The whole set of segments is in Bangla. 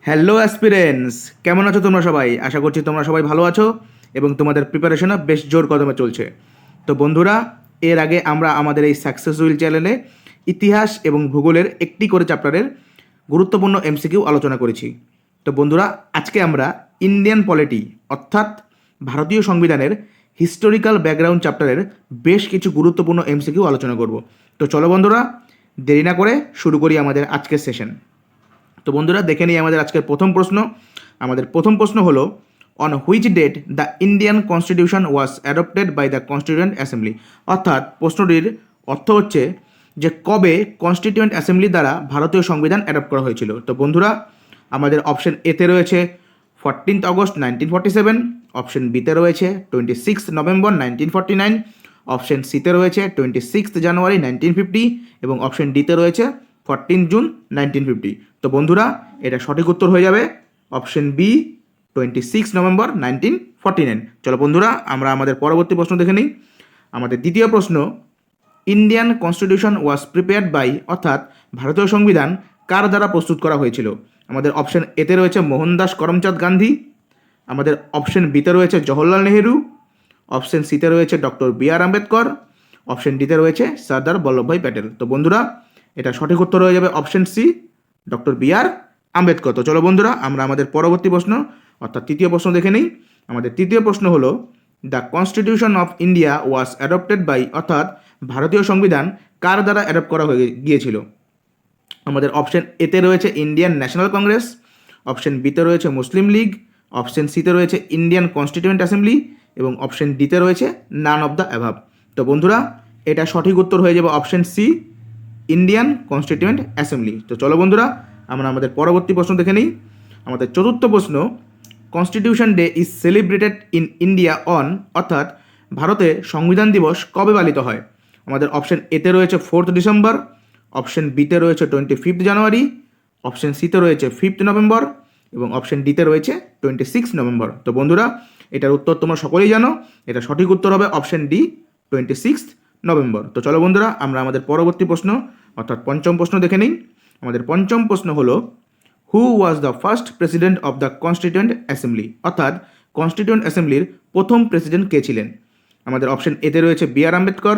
হ্যালো অ্যাসপিরেন্টস, কেমন আছো তোমরা সবাই? আশা করছি তোমরা সবাই ভালো আছো এবং তোমাদের প্রিপারেশনও বেশ জোর কদমে চলছে। তো বন্ধুরা, এর আগে আমরা আমাদের এই সাকসেসফুল চ্যানেলে ইতিহাস এবং ভূগোলের একটি করে চ্যাপ্টারের গুরুত্বপূর্ণ এমসিকিউ আলোচনা করেছি। তো বন্ধুরা, আজকে আমরা ইন্ডিয়ান পলিটি অর্থাৎ ভারতীয় সংবিধানের হিস্টোরিক্যাল ব্যাকগ্রাউন্ড চ্যাপ্টারের বেশ কিছু গুরুত্বপূর্ণ এমসিকিউ আলোচনা করব। তো চলো বন্ধুরা, দেরি না করে শুরু করি আমাদের আজকের সেশন। তো বন্ধুরা, দেখে নিই আমাদের আজকের প্রথম প্রশ্ন। আমাদের প্রথম প্রশ্ন হলো, on which date the Indian constitution was adopted by the constituent assembly. অর্থাৎ প্রশ্নটির অর্থ হচ্ছে যে কবে কনস্টিটিউয়েন্ট অ্যাসেম্বলি দ্বারা ভারতীয় সংবিধান অ্যাডপ্ট করা হয়েছিল। তো বন্ধুরা, আমাদের অপশন এতে রয়েছে 14th অগস্ট 1947, অপশন বিতে রয়েছে 26 নভেম্বর 1949, অপশন সিতে রয়েছে 26 জানুয়ারি 1950 এবং অপশন ডিতে রয়েছে 14 জুন 1950। তো বন্ধুরা, এটা সঠিক উত্তর হয়ে যাবে অপশন বি, 26 নভেম্বর 1949। চলো বন্ধুরা, আমরা আমাদের পরবর্তী প্রশ্ন দেখে নিই। আমাদের দ্বিতীয় প্রশ্ন, Indian constitution was prepared by, অর্থাৎ ভারতীয় সংবিধান কার দ্বারা প্রস্তুত করা হয়েছিল। আমাদের অপশন এতে রয়েছে মোহনদাস করমচাঁদ গান্ধী, আমাদের অপশন বিতে রয়েছে জওহরলাল নেহেরু, অপশন সিতে রয়েছে ডক্টর বি আর আম্বেদকর, অপশন ডিতে রয়েছে সর্দার বল্লভভাই প্যাটেল। তো বন্ধুরা, এটা সঠিক উত্তর হয়ে যাবে অপশন সি, ডক্টর বি আর আম্বেদকর। তো চলো বন্ধুরা, আমরা আমাদের পরবর্তী প্রশ্ন অর্থাৎ তৃতীয় প্রশ্ন দেখে নিই। আমাদের তৃতীয় প্রশ্ন হলো, the constitution of India was adopted by, অর্থাৎ ভারতীয় সংবিধান কার দ্বারা অ্যাডপ্ট করা হয়ে গিয়েছিল। আমাদের অপশন এতে রয়েছে ইন্ডিয়ান ন্যাশনাল কংগ্রেস, অপশন বিতে রয়েছে মুসলিম লীগ, অপশন সিতে রয়েছে ইন্ডিয়ান কনস্টিটিউয়েন্ট অ্যাসেম্বলি এবং অপশন ডিতে রয়েছে নান অফ দ্য অ্যাভাব। তো বন্ধুরা, এটা সঠিক উত্তর হয়ে যাবে option C, Indian constituent assembly. তো চলো বন্ধুরা, আমরা আমাদের পরবর্তী প্রশ্ন দেখে নিই। আমাদের চতুর্থ প্রশ্ন, constitution day is celebrated in India on, অর্থাৎ ভারতে সংবিধান দিবস কবে পালিত হয়। আমাদের অপশন এতে রয়েছে 4th ডিসেম্বর, অপশন বিতে রয়েছে 25 জানুয়ারি, অপশন সিতে রয়েছে 5 নভেম্বর এবং অপশন ডিতে রয়েছে 26 নভেম্বর। তো বন্ধুরা, এটার উত্তর তোমরা সকলেই জানো, এটা সঠিক উত্তর হবে অপশন ডি, 26 নভেম্বর। তো চলো বন্ধুরা, আমরা আমাদের পরবর্তী প্রশ্ন অর্থাৎ পঞ্চম প্রশ্ন দেখে নিই। আমাদের পঞ্চম প্রশ্ন হলো, who was the first president of the constituent assembly, অর্থাৎ কনস্টিটিউয়েন্ট অ্যাসেম্বলির প্রথম প্রেসিডেন্ট কে ছিলেন। আমাদের অপশন এতে রয়েছে বি আর আম্বেদকর,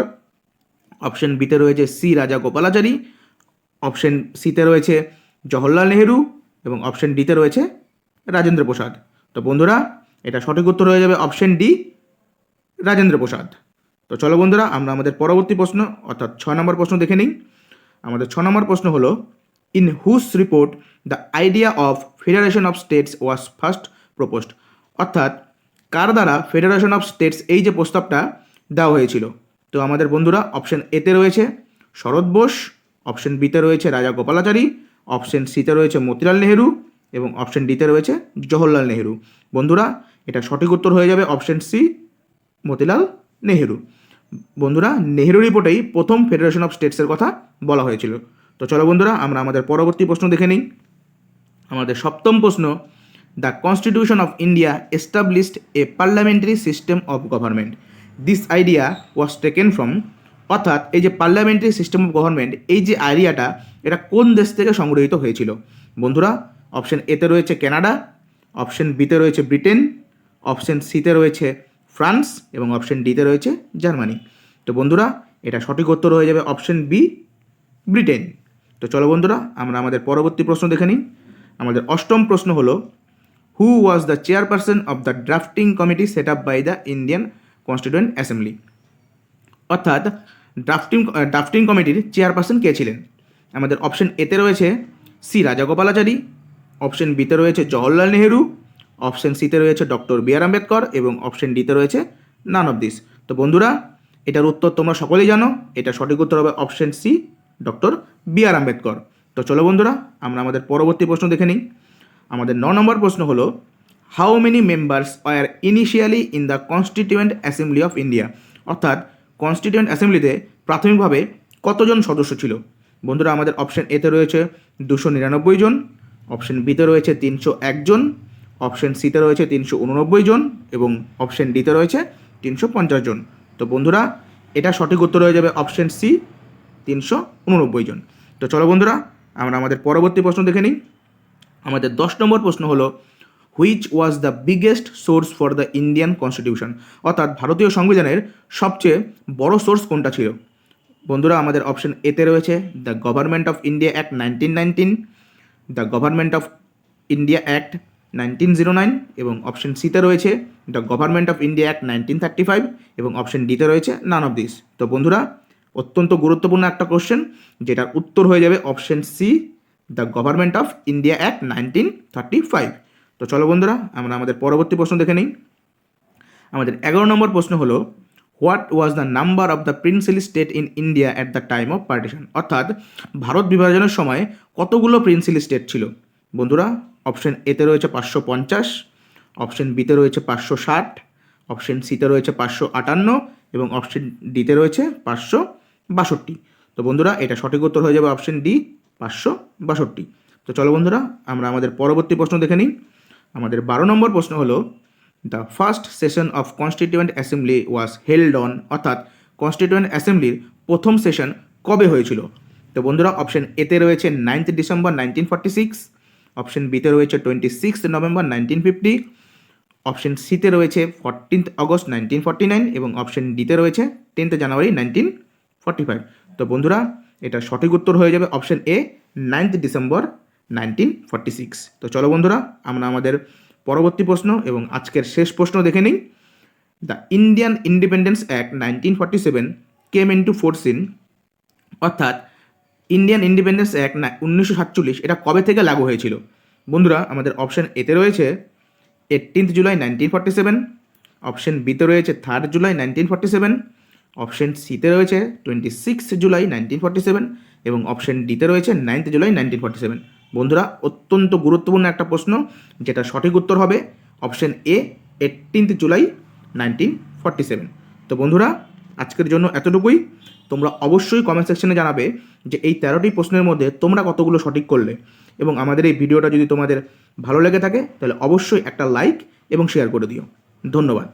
অপশন বিতে রয়েছে সি রাজা গোপালাচারী, অপশন সিতে রয়েছে জওহরলাল নেহেরু এবং অপশন ডিতে রয়েছে রাজেন্দ্র প্রসাদ। তো বন্ধুরা, এটা সঠিক উত্তর হয়ে যাবে অপশন ডি, রাজেন্দ্র প্রসাদ। তো চলো বন্ধুরা, আমরা আমাদের পরবর্তী প্রশ্ন অর্থাৎ 6 নম্বর প্রশ্ন দেখে নিই। আমাদের 6 নম্বর প্রশ্ন হলো, ইন হুস report the idea of federation of states was first proposed, অর্থাৎ কার দ্বারা ফেডারেশন অফ স্টেটস এই যে প্রস্তাবটা দেওয়া হয়েছিল। তো আমাদের বন্ধুরা, অপশন এতে রয়েছে শরৎ বোস, অপশন বিতে রয়েছে রাজা গোপালাচারী, অপশন সিতে রয়েছে মতিলাল নেহেরু এবং অপশন ডিতে রয়েছে জওহরলাল নেহেরু। বন্ধুরা, এটা সঠিক উত্তর হয়ে যাবে অপশন সি, মতিলাল নেহেরু। বন্ধুরা, নেহেরু রিপোর্টেই প্রথম ফেডারেশন অফ স্টেটসের কথা বলা হয়েছিল। তো চলো বন্ধুরা, আমরা আমাদের পরবর্তী প্রশ্ন দেখে নিই। আমাদের সপ্তম প্রশ্ন, the constitution of India established A parliamentary system of government, this idea was taken from, অর্থাৎ এই যে পার্লামেন্টারি সিস্টেম অফ গভর্নমেন্ট এই যে আইডিয়াটা, এটা কোন দেশ থেকে সংগৃহীত হয়েছিল। বন্ধুরা, অপশন এতে রয়েছে কানাডা, অপশন বিতে রয়েছে ব্রিটেন, অপশন সিতে রয়েছে ফ্রান্স এবং অপশন ডিতে রয়েছে জার্মানি। তো বন্ধুরা, এটা সঠিক উত্তর হয়ে যাবে অপশন বি, ব্রিটেন। তো চলো বন্ধুরা, আমরা আমাদের পরবর্তী প্রশ্ন দেখে নিই। আমাদের অষ্টম প্রশ্ন হলো, who was the chairperson of the drafting committee set up by the Indian constituent assembly, অর্থাৎ ড্রাফটিং কমিটির চেয়ারপারসন কে ছিলেন। আমাদের অপশন এতে রয়েছে সি রাজা গোপালাচারী, অপশন বিতে রয়েছে জওহরলাল নেহেরু, অপশন সিতে রয়েছে ডক্টর বি আর আম্বেদকর এবং অপশন ডিতে রয়েছে নান অফ দিস। তো বন্ধুরা, এটার উত্তর তোমরা সকলেই জানো, এটা সঠিক উত্তর হবে অপশন সি, ডক্টর বি আর আম্বেদকর। তো চলো বন্ধুরা, আমরা আমাদের পরবর্তী প্রশ্ন দেখে নিই। আমাদের 9 নম্বর প্রশ্ন হলো, how many members war initially in the constituent assembly of India, অর্থাৎ কনস্টিটিউয়েন্ট অ্যাসেম্বলিতে প্রাথমিকভাবে কতজন সদস্য ছিল। বন্ধুরা, আমাদের অপশন এতে রয়েছে 299 জন, অপশন বিতে রয়েছে 301 জন, অপশন সিতে রয়েছে 389 জন এবং অপশন ডিতে রয়েছে 350 জন। তো বন্ধুরা, এটা সঠিক উত্তর হয়ে যাবে অপশন সি, 389 জন। তো চলো বন্ধুরা, আমরা আমাদের পরবর্তী প্রশ্ন দেখে নিই। আমাদের 10 নম্বর প্রশ্ন হলো which was the biggest source for the Indian constitution, অর্থাৎ ভারতীয় সংবিধানের সবচেয়ে বড় সোর্স কোনটা ছিল? বন্ধুরা, আমাদের অপশন এতে রয়েছে the government of India act 1919, the government of India act 1909 এবং অপশন সিতে রয়েছে the government of India act 1935 এবং অপশন ডিতে রয়েছে নান অফ দিস। তো বন্ধুরা, অত্যন্ত গুরুত্বপূর্ণ একটা কোশ্চেন, যেটার উত্তর হয়ে যাবে option C, the government of India act 1935। তো চলো বন্ধুরা, আমরা আমাদের পরবর্তী প্রশ্ন দেখে নিই। আমাদের 11 নম্বর প্রশ্ন হলো what was the number of the princely state in India at the time of partition, অর্থাৎ ভারত বিভাজনের সময় কতগুলো প্রিন্সিলি স্টেট ছিল? বন্ধুরা, অপশন এতে রয়েছে 550, অপশন বিতে রয়েছে 560, অপশন সিতে রয়েছে 558 এবং অপশন ডিতে রয়েছে 562। তো বন্ধুরা, এটা সঠিক উত্তর হয়ে যাবে অপশন ডি, 562। তো চলো বন্ধুরা, আমরা আমাদের পরবর্তী প্রশ্ন দেখে নিই। আমাদের 12 নম্বর প্রশ্ন হলো the first session of constituent assembly was held on, অর্থাৎ কনস্টিটিউয়েন্ট অ্যাসেম্বলির প্রথম সেশন কবে হয়েছিল? তো বন্ধুরা, অপশন এতে রয়েছে 9th ডিসেম্বর 1946, অপশন বিতে রয়েছে 26th নভেম্বর 1950, অপশন সিতে রয়েছে 14th অগস্ট 1949 এবং অপশন ডিতে রয়েছে 10th জানুয়ারি 1945। তো বন্ধুরা, এটা সঠিক উত্তর হয়ে যাবে অপশন এ, 9th ডিসেম্বর 1946। তো চলো বন্ধুরা, আমরা আমাদের পরবর্তী প্রশ্ন এবং আজকের শেষ প্রশ্ন দেখে নিই। The Indian independence act 1947 came into force in, অর্থাৎ ইন্ডিয়ান ইন্ডিপেন্ডেন্স অ্যাক্ট 1947 এটা কবে থেকে লাগু হয়েছিল? বন্ধুরা, আমাদের অপশন এতে রয়েছে 18th জুলাই 1947, অপশন বিতে রয়েছে 3rd জুলাই 1947, অপশন সিতে রয়েছে 26th জুলাই 1947 এবং অপশন ডিতে রয়েছে 9th জুলাই 1947। বন্ধুরা, অত্যন্ত গুরুত্বপূর্ণ একটা প্রশ্ন, যেটা সঠিক উত্তর হবে অপশন এ, 18th জুলাই 1947। তো বন্ধুরা, আজকের জন্য এতটুকুই। তোমরা অবশ্যই কমেন্ট সেকশনে জানাবে যে এই 13টি প্রশ্নের মধ্যে তোমরা কতগুলো সঠিক করলে, এবং আমাদের এই ভিডিওটা যদি তোমাদের ভালো লেগে থাকে তাহলে অবশ্যই একটা লাইক এবং শেয়ার করে দিও। ধন্যবাদ।